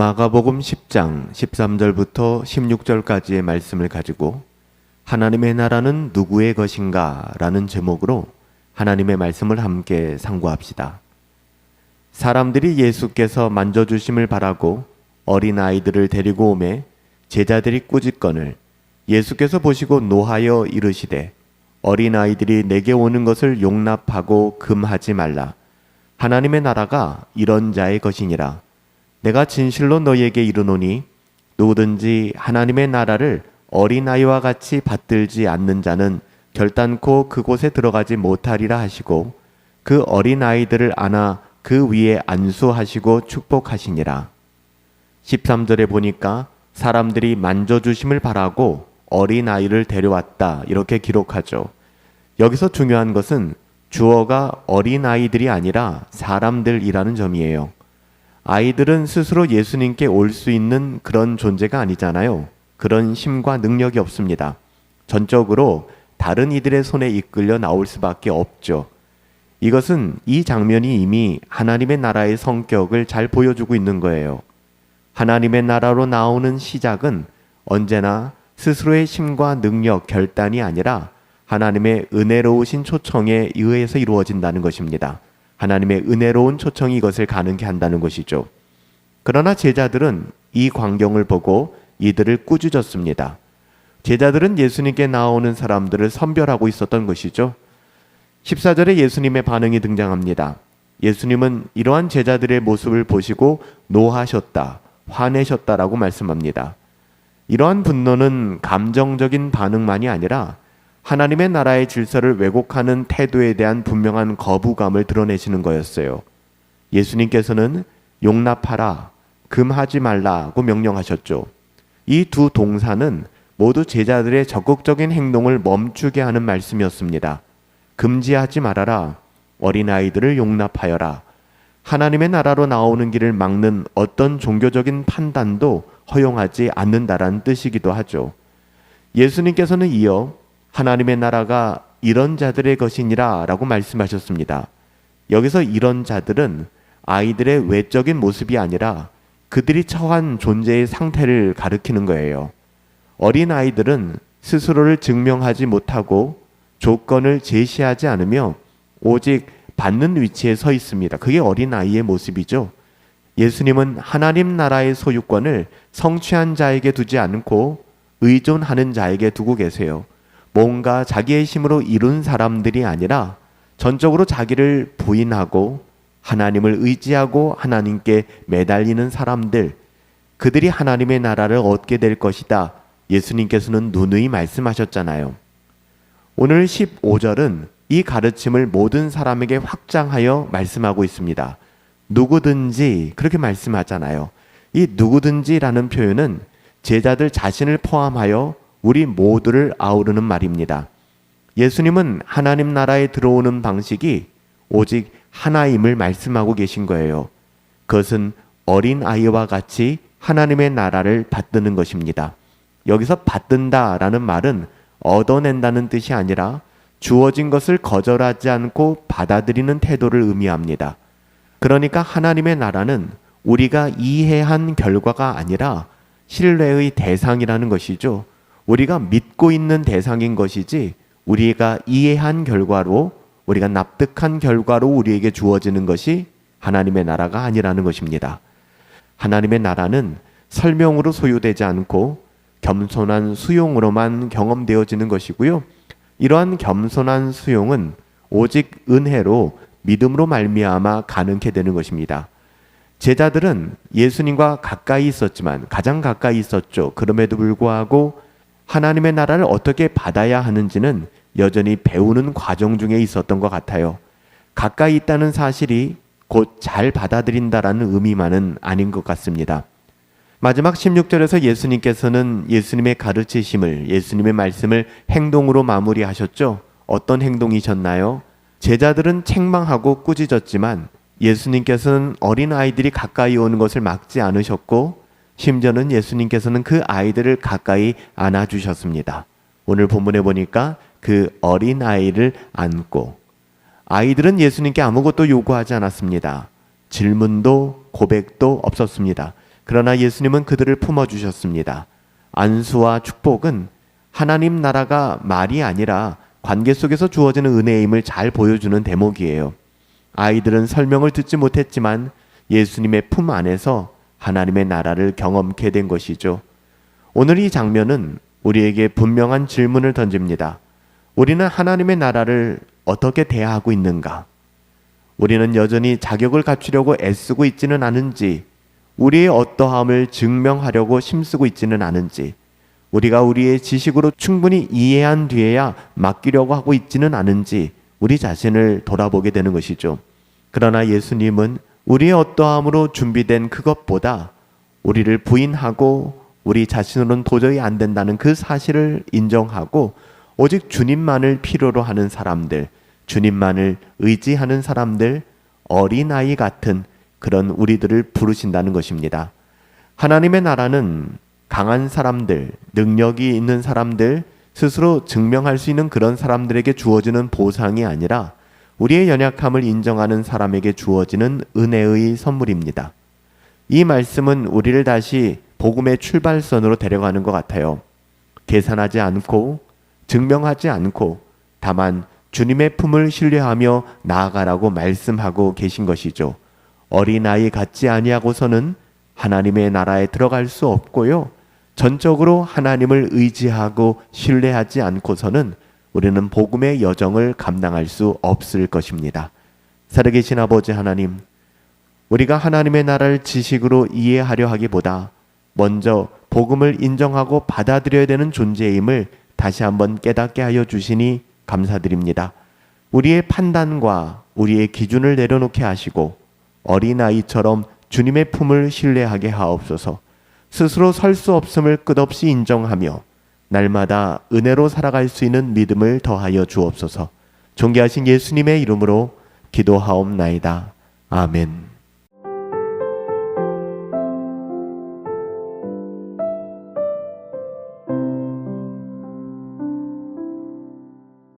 마가복음 10장 13절부터 16절까지의 말씀을 가지고 하나님의 나라는 누구의 것인가 라는 제목으로 하나님의 말씀을 함께 상고합시다. 사람들이 예수께서 만져주심을 바라고 어린아이들을 데리고 오매 제자들이 꾸짖거늘 예수께서 보시고 노하여 이르시되 어린아이들이 내게 오는 것을 용납하고 금하지 말라. 하나님의 나라가 이런 자의 것이니라. 내가 진실로 너희에게 이르노니 누구든지 하나님의 나라를 어린아이와 같이 받들지 않는 자는 결단코 그곳에 들어가지 못하리라 하시고 그 어린아이들을 안아 그 위에 안수하시고 축복하시니라. 13절에 보니까 사람들이 만져주심을 바라고 어린아이를 데려왔다 이렇게 기록하죠. 여기서 중요한 것은 주어가 어린아이들이 아니라 사람들이라는 점이에요. 아이들은 스스로 예수님께 올 수 있는 그런 존재가 아니잖아요. 그런 힘과 능력이 없습니다. 전적으로 다른 이들의 손에 이끌려 나올 수밖에 없죠. 이것은 이 장면이 이미 하나님의 나라의 성격을 잘 보여주고 있는 거예요. 하나님의 나라로 나오는 시작은 언제나 스스로의 힘과 능력, 결단이 아니라 하나님의 은혜로우신 초청에 의해서 이루어진다는 것입니다. 하나님의 은혜로운 초청이 이것을 가능케 한다는 것이죠. 그러나 제자들은 이 광경을 보고 이들을 꾸짖었습니다. 제자들은 예수님께 나오는 사람들을 선별하고 있었던 것이죠. 14절에 예수님의 반응이 등장합니다. 예수님은 이러한 제자들의 모습을 보시고 노하셨다, 화내셨다라고 말씀합니다. 이러한 분노는 감정적인 반응만이 아니라 하나님의 나라의 질서를 왜곡하는 태도에 대한 분명한 거부감을 드러내시는 거였어요. 예수님께서는 용납하라, 금하지 말라고 명령하셨죠. 이 두 동사는 모두 제자들의 적극적인 행동을 멈추게 하는 말씀이었습니다. 금지하지 말아라, 어린아이들을 용납하여라. 하나님의 나라로 나오는 길을 막는 어떤 종교적인 판단도 허용하지 않는다라는 뜻이기도 하죠. 예수님께서는 이어 하나님의 나라가 이런 자들의 것이니라 라고 말씀하셨습니다. 여기서 이런 자들은 아이들의 외적인 모습이 아니라 그들이 처한 존재의 상태를 가리키는 거예요. 어린 아이들은 스스로를 증명하지 못하고 조건을 제시하지 않으며 오직 받는 위치에 서 있습니다. 그게 어린 아이의 모습이죠. 예수님은 하나님 나라의 소유권을 성취한 자에게 두지 않고 의존하는 자에게 두고 계세요. 뭔가 자기의 힘으로 이룬 사람들이 아니라 전적으로 자기를 부인하고 하나님을 의지하고 하나님께 매달리는 사람들, 그들이 하나님의 나라를 얻게 될 것이다. 예수님께서는 누누이 말씀하셨잖아요. 오늘 15절은 이 가르침을 모든 사람에게 확장하여 말씀하고 있습니다. 누구든지 그렇게 말씀하잖아요. 이 누구든지라는 표현은 제자들 자신을 포함하여 우리 모두를 아우르는 말입니다. 예수님은 하나님 나라에 들어오는 방식이 오직 하나임을 말씀하고 계신 거예요. 그것은 어린아이와 같이 하나님의 나라를 받드는 것입니다. 여기서 받든다라는 말은 얻어낸다는 뜻이 아니라 주어진 것을 거절하지 않고 받아들이는 태도를 의미합니다. 그러니까 하나님의 나라는 우리가 이해한 결과가 아니라 신뢰의 대상이라는 것이죠. 우리가 믿고 있는 대상인 것이지 우리가 이해한 결과로, 우리가 납득한 결과로 우리에게 주어지는 것이 하나님의 나라가 아니라는 것입니다. 하나님의 나라는 설명으로 소유되지 않고 겸손한 수용으로만 경험되어지는 것이고요. 이러한 겸손한 수용은 오직 은혜로 믿음으로 말미암아 가능케 되는 것입니다. 제자들은 예수님과 가까이 있었지만, 가장 가까이 있었죠. 그럼에도 불구하고 하나님의 나라를 어떻게 받아야 하는지는 여전히 배우는 과정 중에 있었던 것 같아요. 가까이 있다는 사실이 곧 잘 받아들인다라는 의미만은 아닌 것 같습니다. 마지막 16절에서 예수님께서는 예수님의 가르치심을, 예수님의 말씀을 행동으로 마무리하셨죠. 어떤 행동이셨나요? 제자들은 책망하고 꾸짖었지만 예수님께서는 어린아이들이 가까이 오는 것을 막지 않으셨고 심지어는 예수님께서는 그 아이들을 가까이 안아주셨습니다. 오늘 본문에 보니까 그 어린아이를 안고, 아이들은 예수님께 아무것도 요구하지 않았습니다. 질문도 고백도 없었습니다. 그러나 예수님은 그들을 품어주셨습니다. 안수와 축복은 하나님 나라가 말이 아니라 관계 속에서 주어지는 은혜임을 잘 보여주는 대목이에요. 아이들은 설명을 듣지 못했지만 예수님의 품 안에서 하나님의 나라를 경험케 된 것이죠. 오늘 이 장면은 우리에게 분명한 질문을 던집니다. 우리는 하나님의 나라를 어떻게 대하고 있는가? 우리는 여전히 자격을 갖추려고 애쓰고 있지는 않은지, 우리의 어떠함을 증명하려고 힘쓰고 있지는 않은지, 우리가 우리의 지식으로 충분히 이해한 뒤에야 맡기려고 하고 있지는 않은지 우리 자신을 돌아보게 되는 것이죠. 그러나 예수님은 우리의 어떠함으로 준비된 그것보다 우리를 부인하고 우리 자신으로는 도저히 안 된다는 그 사실을 인정하고 오직 주님만을 필요로 하는 사람들, 주님만을 의지하는 사람들, 어린아이 같은 그런 우리들을 부르신다는 것입니다. 하나님의 나라는 강한 사람들, 능력이 있는 사람들, 스스로 증명할 수 있는 그런 사람들에게 주어지는 보상이 아니라 우리의 연약함을 인정하는 사람에게 주어지는 은혜의 선물입니다. 이 말씀은 우리를 다시 복음의 출발선으로 데려가는 것 같아요. 계산하지 않고 증명하지 않고 다만 주님의 품을 신뢰하며 나아가라고 말씀하고 계신 것이죠. 어린아이 같지 아니하고서는 하나님의 나라에 들어갈 수 없고요. 전적으로 하나님을 의지하고 신뢰하지 않고서는 우리는 복음의 여정을 감당할 수 없을 것입니다. 살아계신 아버지 하나님, 우리가 하나님의 나라를 지식으로 이해하려 하기보다 먼저 복음을 인정하고 받아들여야 되는 존재임을 다시 한번 깨닫게 하여 주시니 감사드립니다. 우리의 판단과 우리의 기준을 내려놓게 하시고 어린아이처럼 주님의 품을 신뢰하게 하옵소서. 스스로 설 수 없음을 끝없이 인정하며 날마다 은혜로 살아갈 수 있는 믿음을 더하여 주옵소서. 존귀하신 예수님의 이름으로 기도하옵나이다. 아멘.